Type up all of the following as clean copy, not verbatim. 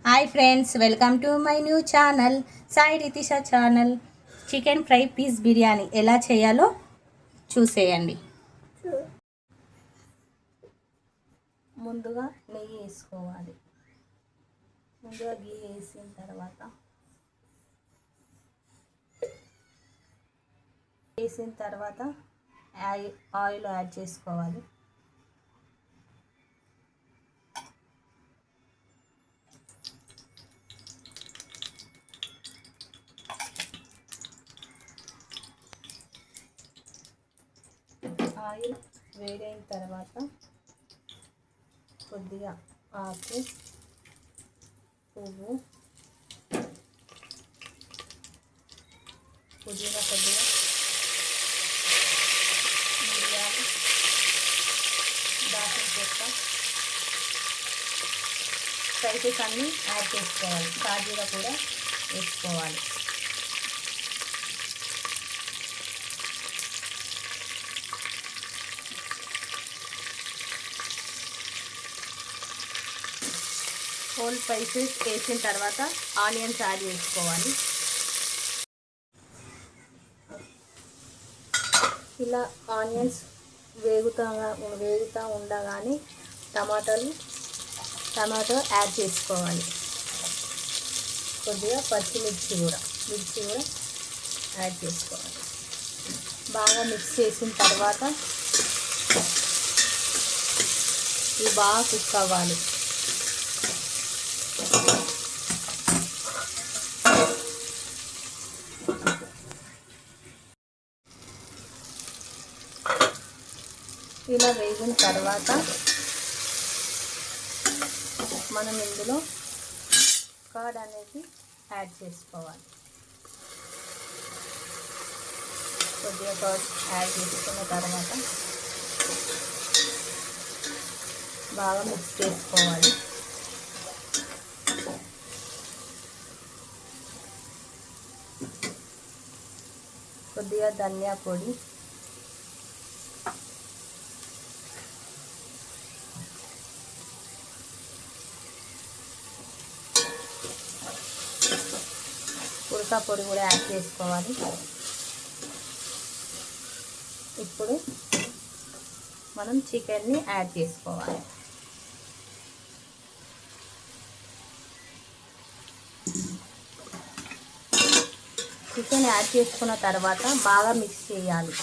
Hi friends, welcome to my new channel Sai Ritisha channel. Chicken fry piece biryani ఎలా చేయాలో చూసేయండి. ముందుగా నెయ్యి వేసుకోవాలి. ముందుగా గీ వేసిన తర్వాత ఆయిల్ యాడ్ చేసుకోవాలి. ఆయిల్ వేడైన తర్వాత కొద్దిగా ఆకు, పువ్వు, పుదీనా, కొద్దిగా మిరియాలు, దాల్చిన చెక్క, స్పైసెస్ అన్నీ యాడ్ చేసుకోవాలి. షాజీరా కూడా వేసుకోవాలి. హోల్ స్పైసెస్ వేసిన తర్వాత ఆనియన్స్ యాడ్ చేసుకోవాలి. ఇలా ఆనియన్స్ వేగుతూ ఉండగానే టమాటో యాడ్ చేసుకోవాలి. కొద్దిగా మిర్చి కూడా యాడ్ చేసుకోవాలి. బాగా మిక్స్ చేసిన తర్వాత ఇవి బాగా కుక్ అవ్వాలి. ఇలా వేగిన తర్వాత మనం ఇందులో కర్డ్ అనేది యాడ్ చేసుకోవాలి. కొద్దిగా కర్డ్ యాడ్ చేసుకున్న తర్వాత బాగా మిక్స్ చేసుకోవాలి. కొద్దిగా ధనియా పొడి, ఉడక పొడి కూడా యాడ్ చేసుకోవాలి. ఇప్పుడు మనం చికెన్ని యాడ్ చేసుకోవాలి. చికెన్ యాడ్ చేసుకున్న తర్వాత బాగా మిక్స్ చేయాలి.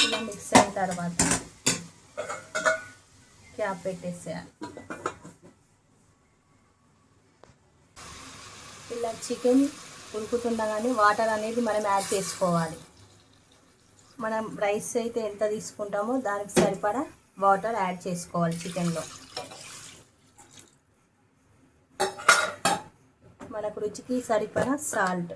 ఇలా మిక్స్ అయిన తర్వాత క్యాప్ పెట్టేసేయాలి. ఇలా చికెన్ ఉడుకుతుండగానే వాటర్ అనేది మనం యాడ్ చేసుకోవాలి. మనం రైస్ అయితే ఎంత తీసుకుంటామో దానికి సరిపడా వాటర్ యాడ్ చేసుకోవాలి. చికెన్లో మనకు రుచికి సరిపడా సాల్ట్.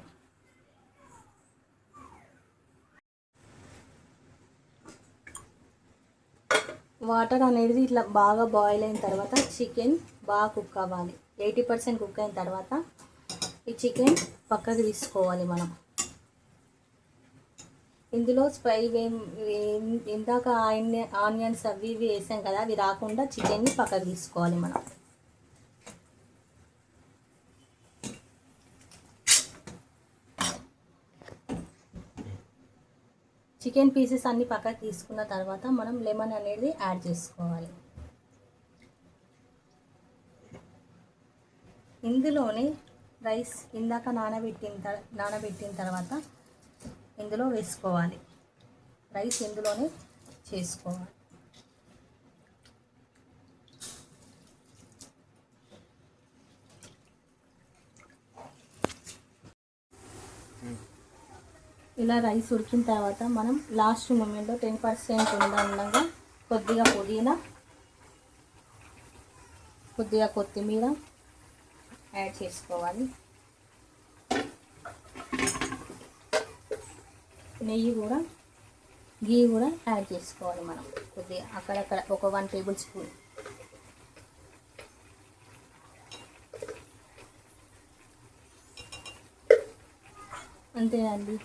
వాటర్ అనేది ఇట్లా బాగా బాయిల్ అయిన తర్వాత చికెన్ బాగా కుక్ అవ్వాలి. 80% కుక్ అయిన తర్వాత ఈ చికెన్ పక్కకు తీసుకోవాలి. మనం ఇందులో ఇందాక ఆనియన్స్ అవి ఇవి వేసాం కదా, అవి రాకుండా చికెన్ని పక్కకు తీసుకోవాలి. మనం చికెన్ పీసెస్ అన్ని పక్కకు తీసుకున్న తర్వాత మనం లెమన్ అనేది యాడ్ చేసుకోవాలి. ఇందులోనే రైస్ ఇందాక నానబెట్టిన తర్వాత ఇందులో వేసుకోవాలి. రైస్ ఇందులోనే చేసుకోవాలి. ఇలా రైస్ ఉడికిన తర్వాత మనం లాస్ట్ మూమెంట్లో 10% ఉండగా కొద్దిగా పుదీనా, కొద్దిగా కొత్తిమీర యాడ్ చేసుకోవాలి. నెయ్యి కూడా, గీ కూడా యాడ్ చేసుకోవాలి. మనం కొద్దిగా అక్కడక్కడ ఒక 1 టేబుల్ స్పూన్. అంతే అండి.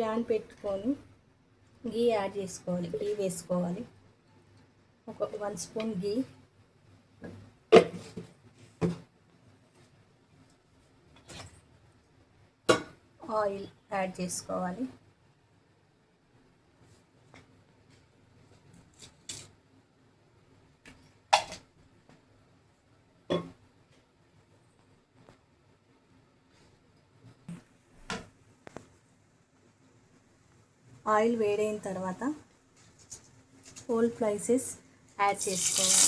ప్యాన్ పెట్టుకొని గీ యాడ్ చేసుకోవాలి, గీ వేసుకోవాలి. ఒక 1 స్పూన్ గీ, ఆయిల్ యాడ్ చేసుకోవాలి. ఆయిల్ వేడైన తర్వాత హోల్ స్పైసెస్ యాడ్ చేసుకోవాలి.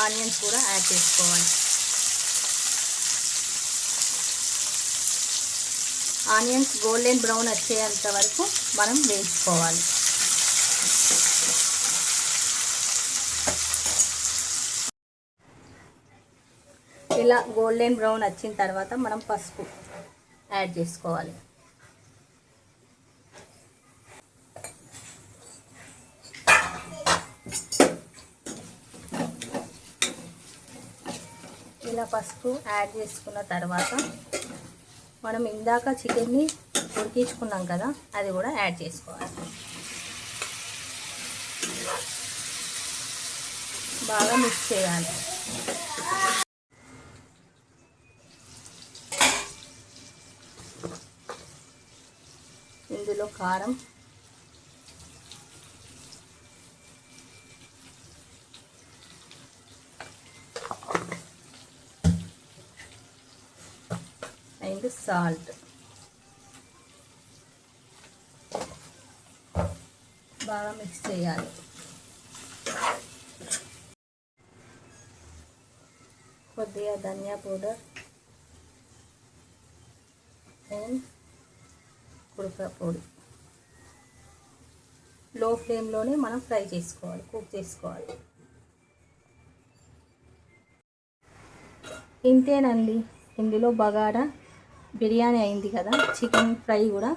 ఆనియన్స్ కూడా యాడ్ చేసుకోవాలి. ఆనియన్స్ గోల్డెన్ బ్రౌన్ వచ్చేంత వరకు మనం వేయించుకోవాలి. ఇలా గోల్డెన్ బ్రౌన్ వచ్చిన తర్వాత మనం పసుపు యాడ్ చేసుకోవాలి. ఇలా పసుపు యాడ్ చేసుకున్న తర్వాత మనం ఇందాక చికెన్ని ఉడికించుకున్నాం కదా, అది కూడా యాడ్ చేసుకోవాలి. బాగా మిక్స్ చేయాలి. ఇందులో కారం, అండ్ సాల్ట్ బాగా మిక్స్ చేయాలి. కొద్దిగా ధనియా పౌడర్ అండ్ కుడక పొడి. లో ఫ్లేమ్లోనే మనం ఫ్రై చేసుకోవాలి, కుక్ చేసుకోవాలి. ఇంతేనండి, ఇందులో బగారా బిర్యానీ అయింది కదా, చికెన్ ఫ్రై కూడా